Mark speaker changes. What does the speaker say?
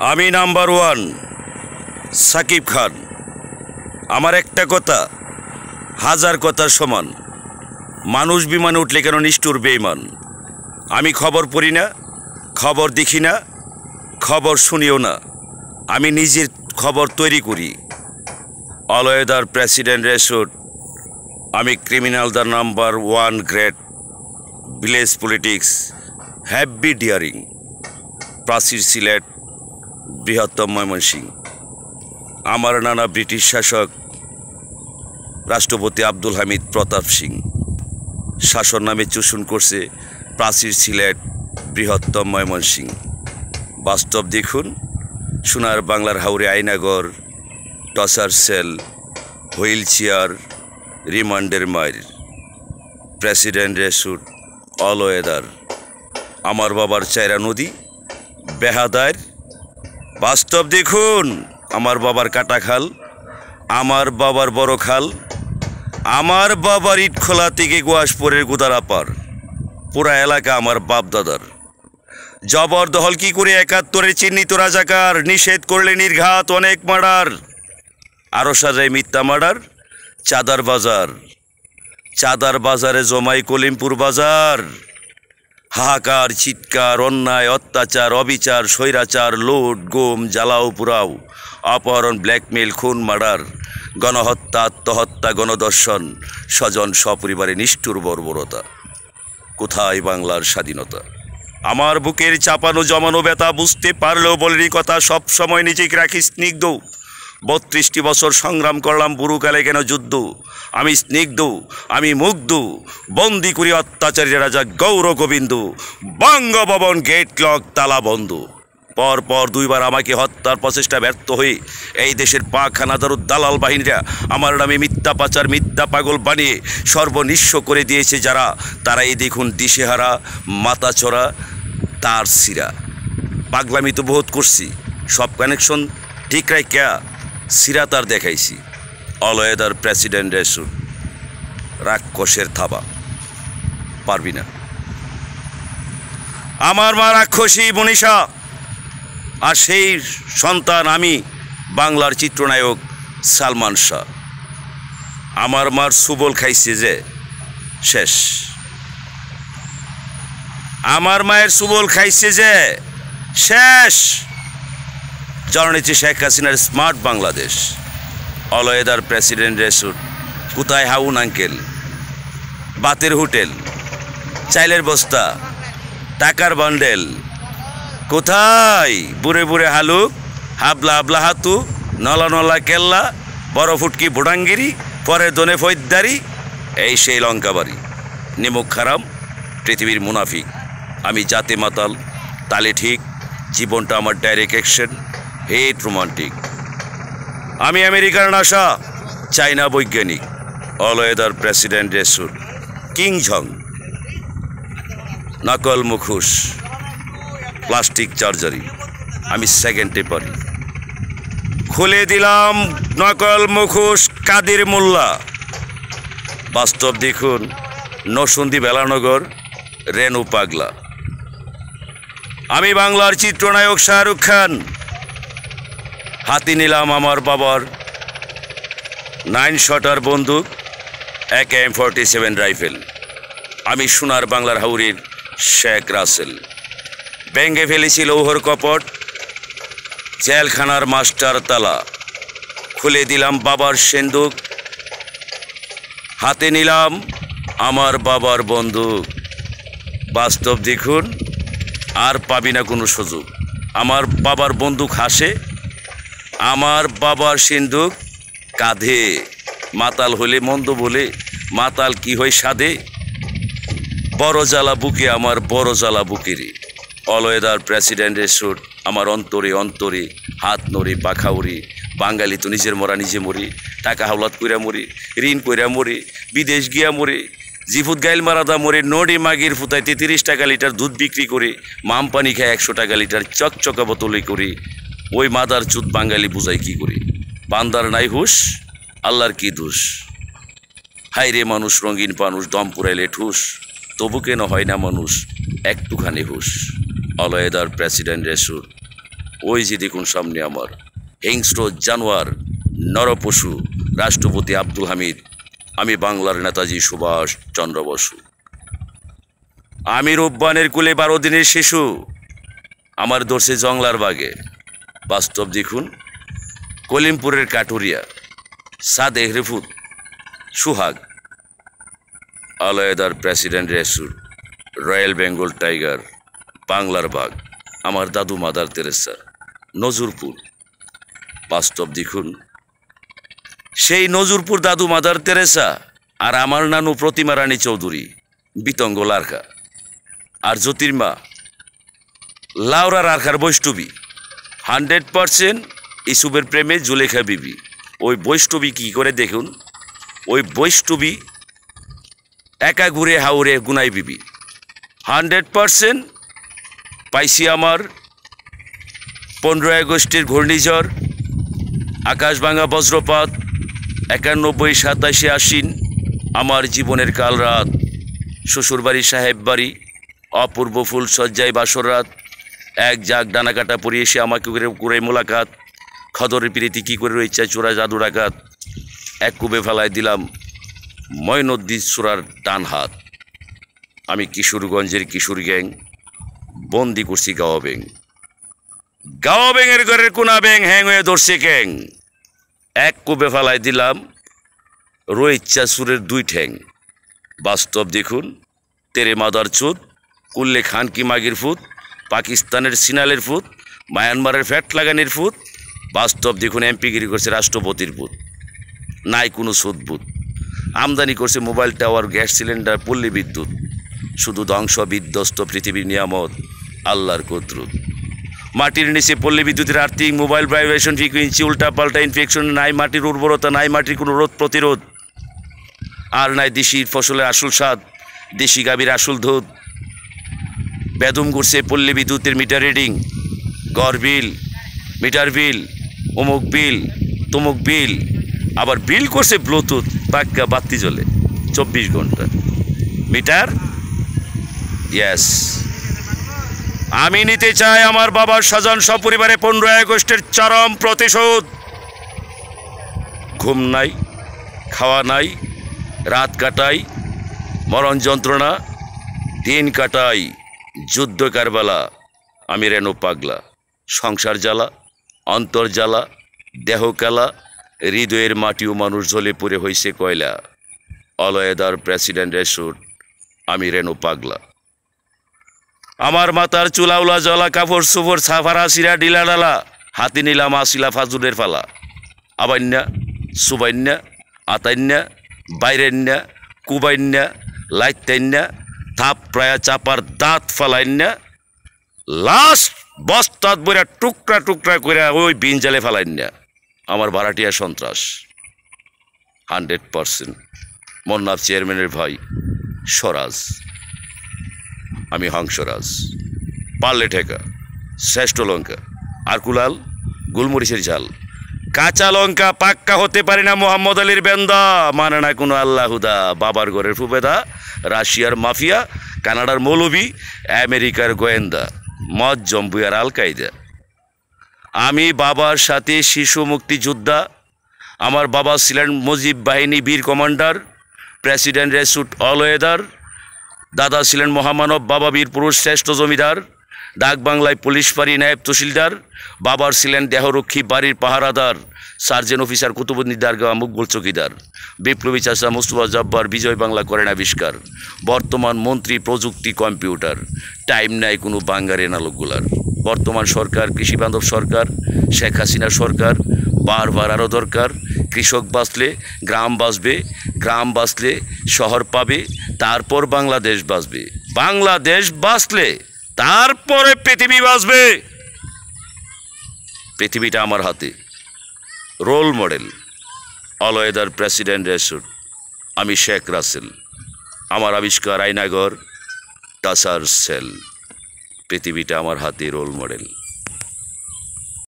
Speaker 1: আমি number one Shakib Khan. আমার একটা কথা হাজার কথার সমান। মানুষ বিমানে উঠলে কেন নিষ্ঠুর বেঈমান। আমি খবর পড়ি না, খবর দেখি না, খবর শুনিও না, আমি নিজের খবর তৈরি করি। অলওয়েদার প্রেসিডেন্ট রেসুট। আমি criminal the number one great village politics heavy ডিয়ারিং প্রাচীর সিলেট বৃহত্তম ময়মনসিংহ। আমার নানা ব্রিটিশ শাসক রাষ্ট্রপতি আব্দুল হামিদ প্রতাপ সিং শাসন নামে চুষণ করছে প্রাচীর সিলেট বৃহত্তম ময়মনসিংহ। বাস্তব দেখুন, সোনার বাংলার হাওরে Aynaghar, torture cell, wheelchair, রিমান্ডের মাইর। প্রেসিডেন্ট রেসুট অলওয়েদার। আমার বাবার চায়রা নদী বেহাদার। বাস্তব দেখুন, আমার বাবার কাটা খাল, আমার বাবার বড় খাল, আমার বাবার ইটখোলা থেকে গোয়াসপুরের গুদারাপার। পুরা এলাকা আমার বাপ দাদার। জবরদখল কি করে ৭১-এর চিহ্নিত রাজাকার, নিষেধ করলে নির্ঘাত অনেক মার্ডার। আরও সাজায় মিথ্যা মার্ডার। চাঁদার বাজার, চাঁদার বাজারে জমাই কলিমপুর বাজার। হাহাকার, চিৎকার, অন্যায়, অত্যাচার, অবিচার, স্বৈরাচার, লুট, গুম, জ্বালাও পুরাও, অপহরণ, ব্ল্যাকমেল, খুন, মার্ডার, গণহত্যা, আত্মহত্যা, গণদর্শন, স্বজন সপরিবারে নিষ্ঠুর বর্বরতা। কোথায় বাংলার স্বাধীনতা? আমার বুকের চাপানো জমানো ব্যথা বুঝতে পারলেও বলেনি কথা। সব সময় নিজেকে রাখি স্নিগ্ধ। ৩২টি বছর সংগ্রাম করলাম, বুড়োকালে কেন যুদ্ধ। আমি স্নিগ্ধ, আমি মুগ্ধ, বন্দি করি অত্যাচারী রাজা গৌর গোবিন্দ। বঙ্গভবন গেট লক, তালা বন্ধ। পরপর ২বার আমাকে হত্যার প্রচেষ্টা ব্যর্থ হয়ে এই দেশের পাখানাদার দালাল বাহিনীরা আমার নামে মিথ্যা পাচার, মিথ্যা পাগল বানিয়ে সর্বনিঃস্ব করে দিয়েছে যারা, তারাই দেখুন দিশেহারা, মাথাচড়া, তার সিরা। পাগলামি তো বহুত করছি, সব কানেকশন ঠিক রাই ক্যা সিরা তার দেখাইছি। অলওয়েদার প্রেসিডেন্ট রেসুট। রাক্ষসের থাবা, পারবি না। আমার মা রাক্ষসী মনীষা, আর সেই সন্তান আমি বাংলার চিত্রনায়ক সালমান শাহ। আমার মার সুবল খাইছে যে শেষ। আমার মায়ের সুবল খাইছে যে শেষ। জননেত্রী শেখ হাসিনার স্মার্ট বাংলাদেশ। অলওয়েদার প্রেসিডেন্ট রেসুট। কোথায় হাউন আঙ্কেল, বাতের হোটেল, চাইলের বস্তা, টাকার বান্ডেল? কোথায় বুড়ে বুড়ে হালুক, হাবলা হাবলা হাতু, নলা নলা কেল্লা, বড় ফুটকি বুড়াঙ্গিরি, পরে দনে ফৈদ্দারি? এই সেই লঙ্কাবাড়ি। নিমুখ খারাম, পৃথিবীর মুনাফিক। আমি জাতে মাতাল, তালে ঠিক, জীবনটা আমার ডাইরেক্ট অ্যাকশন, হেট রোমান্টিক। আমি আমেরিকার নাসা, চাইনা বৈজ্ঞানিক। অলওয়েদার প্রেসিডেন্ট রেসুট। কিং ঝং, নকল মুখোশ, প্লাস্টিক চার্জারি। আমি সেকেন্ডে পারি। খুলে দিলাম নকল মুখোশ কাদের মোল্লা। বাস্তব দেখুন, নরসিংদী বেলানগর, রেনু পাগলা। আমি বাংলার চিত্রনায়ক শাহরুখ খান। হাতে নিলাম আমার বাবার 9 শটার বন্দুক, AK-47 রাইফেল। আমি সোনার বাংলার হাউরির শেখ রাসেল। ভেঙে ফেলেছি লৌহর কপট, জেলখানার মাস্টার তালা। খুলে দিলাম বাবার সিন্দুক, হাতে নিলাম আমার বাবার বন্দুক। বাস্তব দেখুন, আর পাবি না কোনো সুযোগ। আমার বাবার বন্দুক হাসে, আমার বাবার সিন্দুক কাঁধে। মাতাল হলে মন্দ বলে, মাতাল কি হয় সাধে। বড় জ্বালা বুকে আমার, বড় জ্বালা বুকেরে। All-weather president রেসুট। আমার অন্তরে অন্তরে হাত নড়ে, পাখা উড়ি। বাঙালি তো নিজের মরা নিজে মরি। টাকা হাওলাত কইরা মরি, ঋণ কইরা মরি, বিদেশ গিয়া মরি, জিফুত গাইল মারাদা মরে, নডি মাগির ফুতায় ৩৩ টাকা লিটার দুধ বিক্রি করে, মাম পানি খায় ১০০ টাকা লিটার চকচকা বোতলে করে। ওই মাদার চুত বাঙালি বুঝাই কি করে? বান্দার নাই হুশ, আল্লাহর কি দোষ। হাই রে মানুষ, রঙিন মানুষ, দম পুরাইলে ঠুস, তবু কেন হয় না মানুষ একটুখানি হুশ। অলওয়েদার প্রেসিডেন্ট রেসুট। ওই যে দেখুন সামনে আমার হিংস্র জানোয়ার নরপশু রাষ্ট্রপতি আব্দুল হামিদ, আমি বাংলার নেতাজি সুভাষ চন্দ্র বসু। আমি রূপবানের কুলে 12 দিনের শিশু, আমার দর্শে জংলার বাগে। বাস্তব দেখুন কলিমপুরের কাটুরিয়া, সাদ এহরেফুত Suhag, আলয়দার president রেসুর, royal Bengal tiger, বাংলার বাঘ, আমার দাদু মাদার তেরেসা, নজরপুর। বাস্তব দেখুন সেই নজরপুর দাদু মাদার তেরেসা আর আমার নানু প্রতিমা রানী চৌধুরী, বিতঙ্গ লারখা, আর জ্যোতির্মা লাউরা রারখার বৈষ্ণবী। 100% ইসুবের প্রেমে জুলেখা বিবি। ওই বৈষ্ণবী কি করে দেখুন, ওই বৈষ্ণবী একা ঘুরে হাওড়ে গুনাই বিবি। 100% পাইছি আমার 15 আগস্টের ঘূর্ণিঝড়, আকাশভাঙা বজ্রপাত, 91 27 আশ্বিন, আমার জীবনের কাল রাত, শ্বশুরবাড়ি সাহেব বাড়ি, অপূর্ব ফুল সজ্জায় বাসর রাত, এক জাগ ডানা কাটা পরিয়ে এসে আমাকে করে মোলাকাত, খদরের প্রীতি কী করে রয়েছে চোরা জাদু ডাকাত, এক কুবে ফেলায় দিলাম ময়নদ্দিন চোরার ডান হাত। আমি কিশোরগঞ্জের কিশোর গ্যাং, বন্দি করছি গাওয়া ব্যাং, গাওয়া ব্যাঙের ঘরের কোনা ব্যাং হ্যাং হয়ে ধরছে ক্যাং, এক কুবে ফেলায় দিলাম রইচ্ছা সুরের 2 ঠ্যাং। বাস্তব দেখুন তেরে মাদার চোদ, কুল্লে খান কি মাগির ফুত, পাকিস্তানের সিনালের ফুত, মায়ানমারের ফ্যাট লাগানির ফুত। বাস্তব দেখুন এমপিগিরি করছে রাষ্ট্রপতির পুত, নাই কোনো সুদবুত। আমদানি করছে মোবাইল টাওয়ার, গ্যাস সিলিন্ডার, পল্লী বিদ্যুৎ, শুধু ধ্বংস বিধ্বস্ত পৃথিবীর নিয়ামত আল্লাহর কুদরত। মাটির নিচে পল্লী বিদ্যুতের আর্থিক, মোবাইল ভাইব্রেশন ফ্রিকুয়েন্সি, উল্টাপাল্টা ইনফেকশন, নাই মাটির উর্বরতা, নাই মাটির কোনো রোধ প্রতিরোধ, আর নাই দেশির ফসলের আসল স্বাদ, দেশি গাভীর আসল দুধ। বেদম করছে পল্লী বিদ্যুতের মিটার রিডিং, গড় বিল, মিটার বিল, অমুক বিল, তমুক বিল, আবার বিল করছে ব্লুটুথ, পাক্কা বাতি জ্বলে 24 ঘন্টা মিটার। ইয়েস, আমি নিতে চাই আমার বাবার স্বজন সপরিবারে 15 আগস্টের চরম প্রতিশোধ। ঘুম নাই, খাওয়া নাই, রাত কাটাই মরণ যন্ত্রণা, দিন কাটাই যুদ্ধ কারবালা। আমি রেনো পাগলা, সংসার জ্বালা, অন্তর জ্বালা, দেহ কালা, হৃদয়ের মাটি ও মানুষ জ্বলে পড়ে হইছে কয়লা। অলয়েদার প্রেসিডেন্ট রেসুর, আমি রেনো পাগলা। আমার মাতার চুলাউলা জলা, কাপড় সুপড় সাফারা সিরা ডিলা ডালা, হাতি নিলাম আসিলা ফাজুরের ফালা। আবান্যা, সুবান্যা, আতান্যা, বাইরেন্যা, কুবাইন্যা, লাইতান্যা, থাপ প্রায় চাপার দাঁত ফালাইন্যা, লাস্ট বস্তাত বইরা টুকরা টুকরা করে ওই বিন জালে ফালাইন্যা। আমার ভাড়াটিয়া সন্ত্রাস 100%। মন্নাফ চেয়ারম্যানের ভাই স্বরাজ, আমি হংসরাজ। পারলে ঠেকা, শ্রেষ্ঠ লঙ্কা, আর কুলাল গুলমরিচের ঝাল, কাঁচা লঙ্কা পাক্কা হতে পারে না মোহাম্মদ আলীর বেন্দা, মানে না কোনো আল্লাহুদা। বাবার ঘরের ফুবেদা, রাশিয়ার মাফিয়া, কানাডার মৌলবি, আমেরিকার গোয়েন্দা, মদ জম্বুয়ার আল কায়দা। আমি বাবার সাথে শিশু মুক্তিযোদ্ধা। আমার বাবা ছিলেন মুজিব বাহিনী বীর কমান্ডার, প্রেসিডেন্ট রেসুট অলওয়েদার। দাদা ছিলেন মহামানব, বাবা বীর পুরুষ শ্রেষ্ঠ জমিদার, ডাক বাংলায় পুলিশ ফাঁড়ি নায়েব তহসিলদার। বাবার ছিলেন দেহরক্ষী বাড়ির পাহারাদার, সার্জেন্ট অফিসার কুতুবুদ্দিন দারগাহ মুকবুল চৌকিদার। বিপ্লবী চাষা মুস্তফা জব্বার বিজয় বাংলা করেন আবিষ্কার। বর্তমান মন্ত্রী প্রযুক্তি কম্পিউটার, টাইম নাই কোনো বাঙ্গারে নালকগুলার। বর্তমান সরকার কৃষি বান্ধব সরকার, শেখ হাসিনা সরকার বারবার আরও দরকার। কৃষক বাঁচলে গ্রাম বাঁচবে, গ্রাম বাঁচলে শহর পাবে, তারপর বাংলাদেশ বাঁচবে, বাংলাদেশ বাঁচলে তারপরে পৃথিবী বাঁচবে। পৃথিবীটা আমার হাতে। রোল মডেল অলওয়েদার প্রেসিডেন্ট রেসুট, আমি শেখ রাসেল। আমার আবিষ্কার আয়নাঘর, টাসার সেল। পৃথিবীটা আমার হাতে, রোল মডেল।